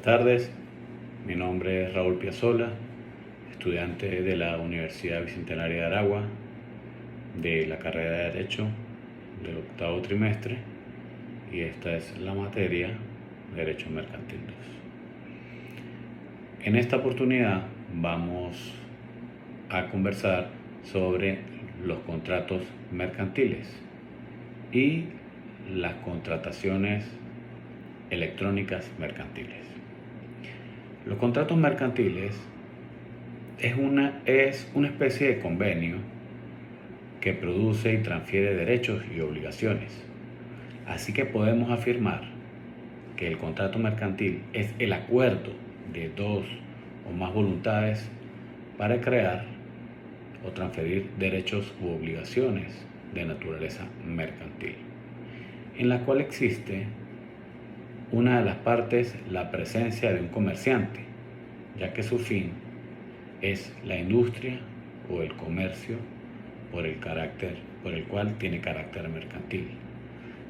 tardes, mi nombre es Raúl Piazzolla, estudiante de la Universidad Bicentenaria de Aragua, de la carrera de Derecho del octavo trimestre, y esta es la materia Derecho Mercantil 2. En esta oportunidad vamos a conversar sobre los contratos mercantiles y las contrataciones electrónicas mercantiles. Los contratos mercantiles es una especie de convenio que produce y transfiere derechos y obligaciones. Así que podemos afirmar que el contrato mercantil es el acuerdo de dos o más voluntades para crear o transferir derechos u obligaciones de naturaleza mercantil, en la cual existe una de las partes la presencia de un comerciante, ya que su fin es la industria o el comercio por el cual tiene carácter mercantil,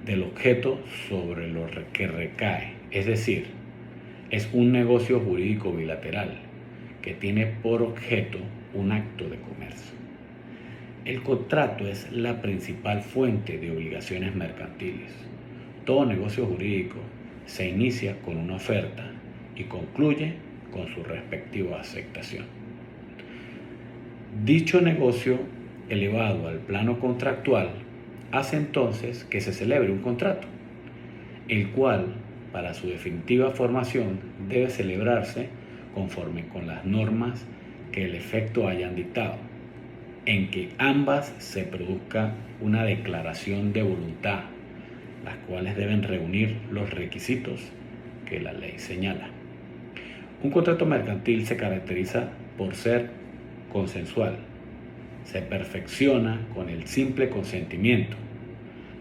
del objeto sobre lo que recae, es decir, es un negocio jurídico bilateral que tiene por objeto un acto de comercio. El contrato es la principal fuente de obligaciones mercantiles. Todo negocio jurídico se inicia con una oferta y concluye con su respectiva aceptación. Dicho negocio, elevado al plano contractual, hace entonces que se celebre un contrato, el cual, para su definitiva formación, debe celebrarse conforme con las normas que el efecto hayan dictado, en que ambas se produzca una declaración de voluntad, las cuales deben reunir los requisitos que la ley señala. Un contrato mercantil se caracteriza por ser consensual. Se perfecciona con el simple consentimiento.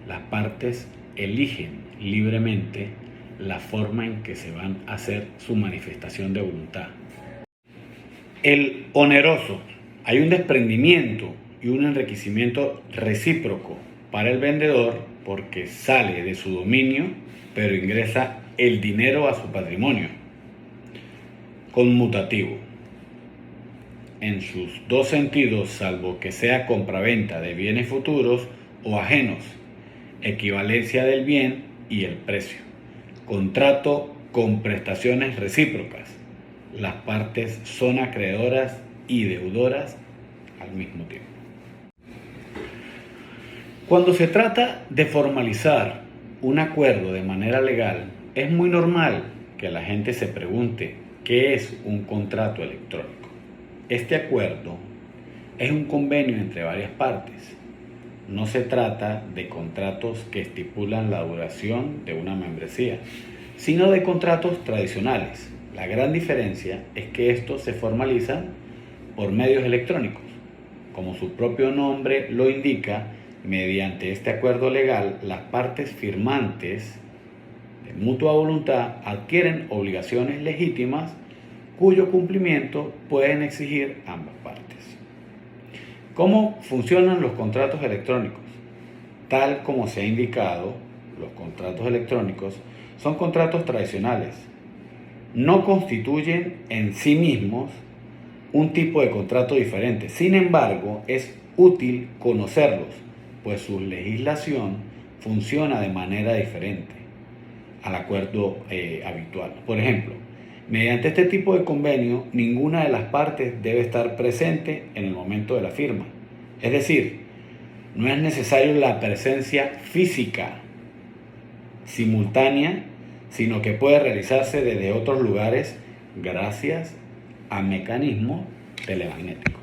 Las partes eligen libremente la forma en que se van a hacer su manifestación de voluntad. El oneroso. Hay un desprendimiento y un enriquecimiento recíproco para el vendedor porque sale de su dominio, pero ingresa el dinero a su patrimonio. Conmutativo. En sus dos sentidos, salvo que sea compraventa de bienes futuros o ajenos, equivalencia del bien y el precio. Contrato con prestaciones recíprocas. Las partes son acreedoras y deudoras al mismo tiempo. Cuando se trata de formalizar un acuerdo de manera legal, es muy normal que la gente se pregunte qué es un contrato electrónico. Este acuerdo es un convenio entre varias partes. No se trata de contratos que estipulan la duración de una membresía, sino de contratos tradicionales. La gran diferencia es que estos se formalizan por medios electrónicos. Como su propio nombre lo indica, mediante este acuerdo legal, las partes firmantes de mutua voluntad adquieren obligaciones legítimas cuyo cumplimiento pueden exigir ambas partes. ¿Cómo funcionan los contratos electrónicos? Tal como se ha indicado, los contratos electrónicos son contratos tradicionales. No constituyen en sí mismos un tipo de contrato diferente. Sin embargo, es útil conocerlos, pues su legislación funciona de manera diferente al acuerdo habitual. Por ejemplo, mediante este tipo de convenio, ninguna de las partes debe estar presente en el momento de la firma. Es decir, no es necesario la presencia física simultánea, sino que puede realizarse desde otros lugares gracias a mecanismos telemagnéticos.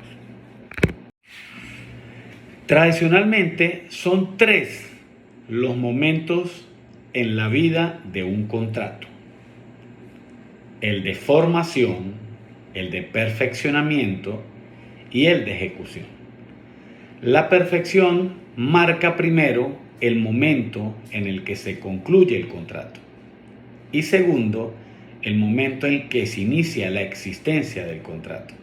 Tradicionalmente son tres los momentos en la vida de un contrato: el de formación, el de perfeccionamiento y el de ejecución. La perfección marca primero el momento en el que se concluye el contrato y segundo, el momento en que se inicia la existencia del contrato,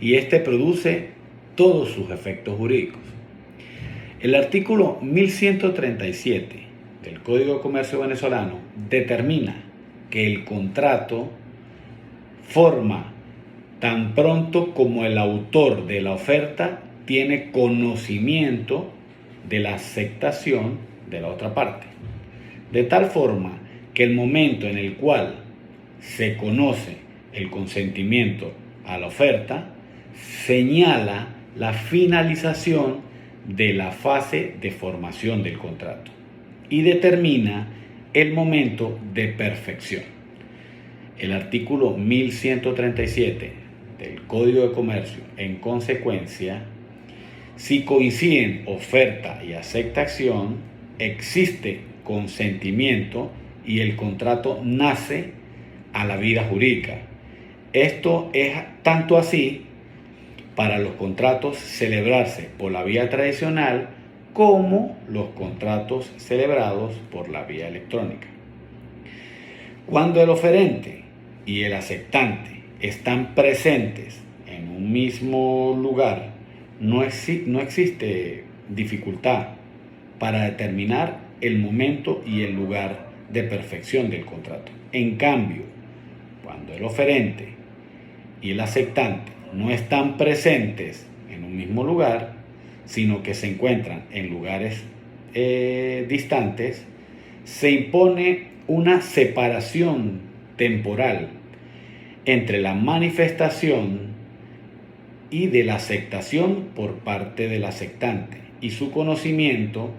y este produce todos sus efectos jurídicos. El artículo 1137 del Código de Comercio venezolano determina que el contrato forma tan pronto como el autor de la oferta tiene conocimiento de la aceptación de la otra parte. De tal forma que el momento en el cual se conoce el consentimiento a la oferta señala la finalización de la fase de formación del contrato y determina el momento de perfección. El artículo 1137 del Código de Comercio, en consecuencia, si coinciden oferta y aceptación, existe consentimiento y el contrato nace a la vida jurídica. Esto es tanto así para los contratos celebrarse por la vía tradicional como los contratos celebrados por la vía electrónica. Cuando el oferente y el aceptante están presentes en un mismo lugar, no existe dificultad para determinar el momento y el lugar de perfección del contrato. En cambio, cuando el oferente y el aceptante no están presentes en un mismo lugar, sino que se encuentran en lugares distantes, se impone una separación temporal entre la manifestación y de la aceptación por parte del aceptante y su conocimiento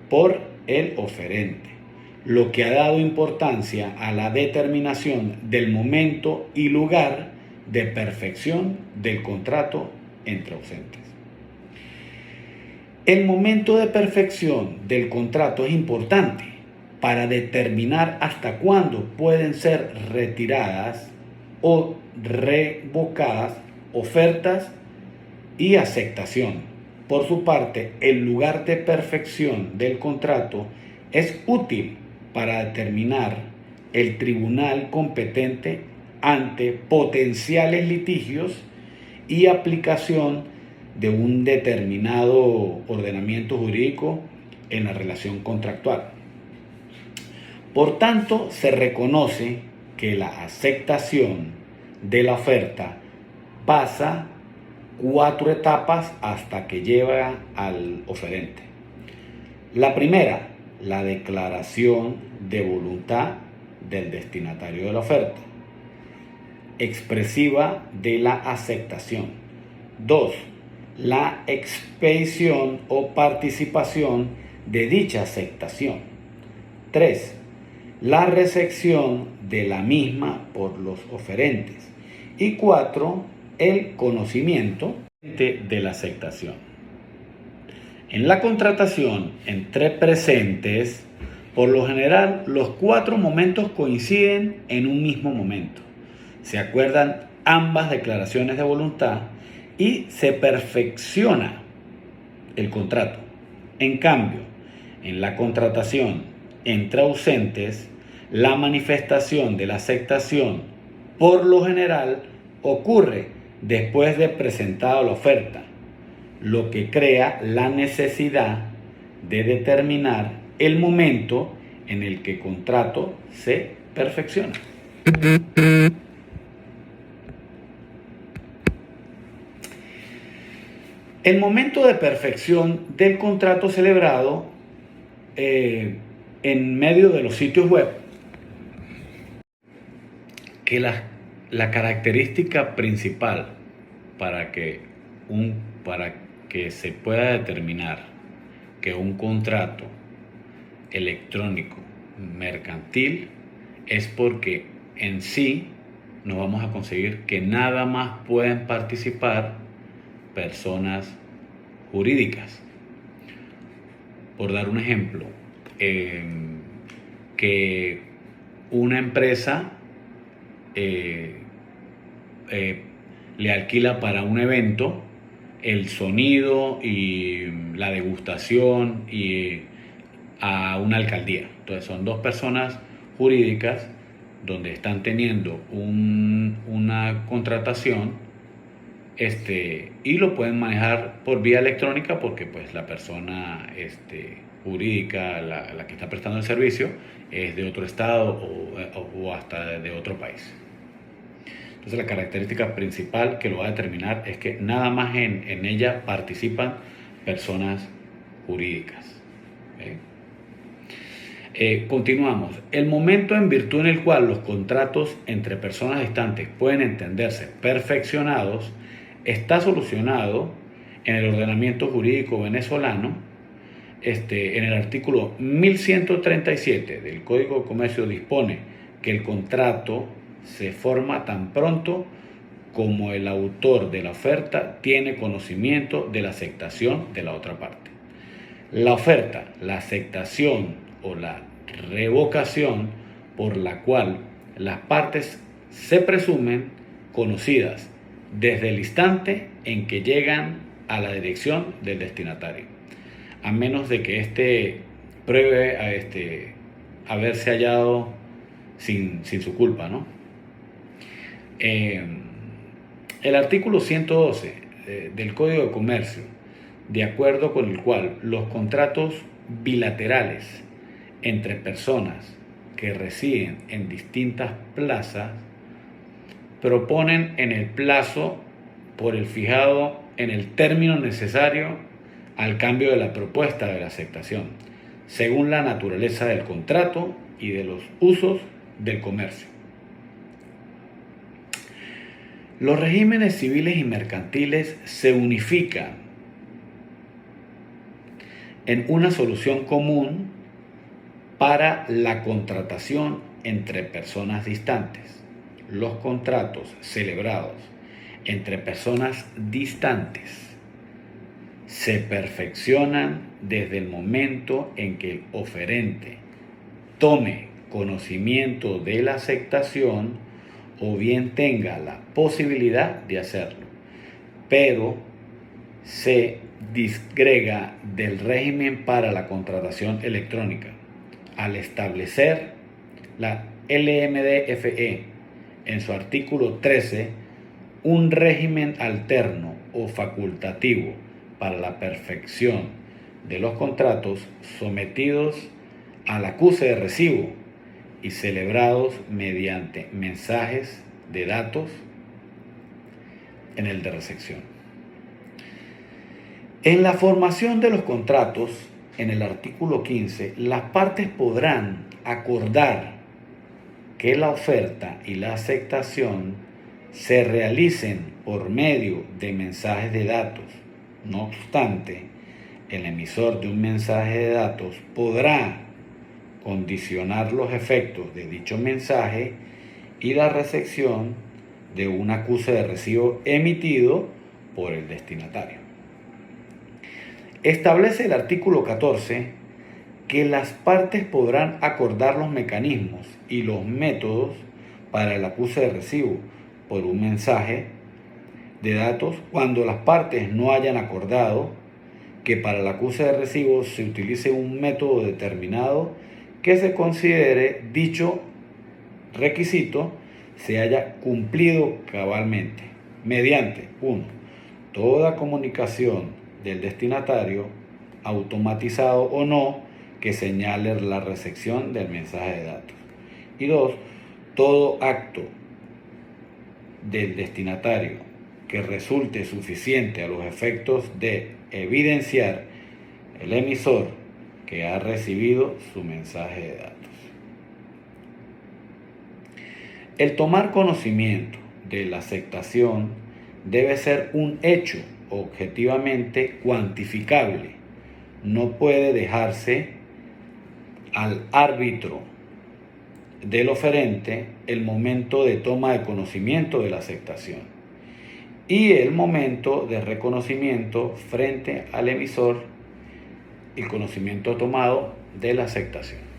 por el oferente, lo que ha dado importancia a la determinación del momento y lugar de perfección del contrato entre ausentes. El momento de perfección del contrato es importante para determinar hasta cuándo pueden ser retiradas o revocadas ofertas y aceptación. Por su parte, el lugar de perfección del contrato es útil para determinar el tribunal competente ante potenciales litigios y aplicación de un determinado ordenamiento jurídico en la relación contractual. Por tanto, se reconoce que la aceptación de la oferta pasa 4 etapas hasta que lleva al oferente. La primera, la declaración de voluntad del destinatario de la oferta, expresiva de la aceptación. 2. La expedición o participación de dicha aceptación. 3. La recepción de la misma por los oferentes. Y 4. El conocimiento de la aceptación. En la contratación entre presentes, por lo general, los 4 momentos coinciden en un mismo momento. Se acuerdan ambas declaraciones de voluntad y se perfecciona el contrato. En cambio, en la contratación entre ausentes, la manifestación de la aceptación, por lo general, ocurre después de presentada la oferta, lo que crea la necesidad de determinar el momento en el que el contrato se perfecciona. El momento de perfección del contrato celebrado en medio de los sitios web, que la característica principal para que se pueda determinar que un contrato electrónico mercantil es porque en sí nos vamos a conseguir que nada más pueden participar personas jurídicas. Por dar un ejemplo, que una empresa le alquila para un evento el sonido y la degustación y a una alcaldía. Entonces son 2 personas jurídicas donde están teniendo una contratación y lo pueden manejar por vía electrónica porque pues la persona jurídica, la que está prestando el servicio, es de otro estado o hasta de otro país. Entonces la característica principal que lo va a determinar es que nada más en ella participan personas jurídicas. Continuamos. El momento en virtud en el cual los contratos entre personas distantes pueden entenderse perfeccionados está solucionado en el ordenamiento jurídico venezolano. En el artículo 1137 del Código de Comercio dispone que el contrato se forma tan pronto como el autor de la oferta tiene conocimiento de la aceptación de la otra parte. La oferta, la aceptación o la revocación por la cual las partes se presumen conocidas desde el instante en que llegan a la dirección del destinatario, a menos de que éste pruebe haberse hallado sin su culpa, ¿no? El artículo 112 del Código de Comercio, de acuerdo con el cual los contratos bilaterales entre personas que residen en distintas plazas proponen en el plazo por el fijado en el término necesario al cambio de la propuesta de la aceptación, según la naturaleza del contrato y de los usos del comercio. Los regímenes civiles y mercantiles se unifican en una solución común para la contratación entre personas distantes. Los contratos celebrados entre personas distantes se perfeccionan desde el momento en que el oferente tome conocimiento de la aceptación o bien tenga la posibilidad de hacerlo, pero se disgrega del régimen para la contratación electrónica al establecer la LMDFE en su artículo 13 un régimen alterno o facultativo para la perfección de los contratos sometidos al acuse de recibo y celebrados mediante mensajes de datos en el de recepción. En la formación de los contratos, en el artículo 15, las partes podrán acordar que la oferta y la aceptación se realicen por medio de mensajes de datos. No obstante, el emisor de un mensaje de datos podrá condicionar los efectos de dicho mensaje y la recepción de un acuse de recibo emitido por el destinatario. Establece el artículo 14 que las partes podrán acordar los mecanismos y los métodos para el acuse de recibo por un mensaje de datos cuando las partes no hayan acordado que para el acuse de recibo se utilice un método determinado que se considere dicho requisito se haya cumplido cabalmente mediante 1. Toda comunicación del destinatario, automatizado o no, que señale la recepción del mensaje de datos. Y 2. Todo acto del destinatario que resulte suficiente a los efectos de evidenciar el emisor que ha recibido su mensaje de datos. El tomar conocimiento de la aceptación debe ser un hecho objetivamente cuantificable. No puede dejarse al árbitro del oferente el momento de toma de conocimiento de la aceptación y el momento de reconocimiento frente al emisor, el conocimiento tomado de la aceptación.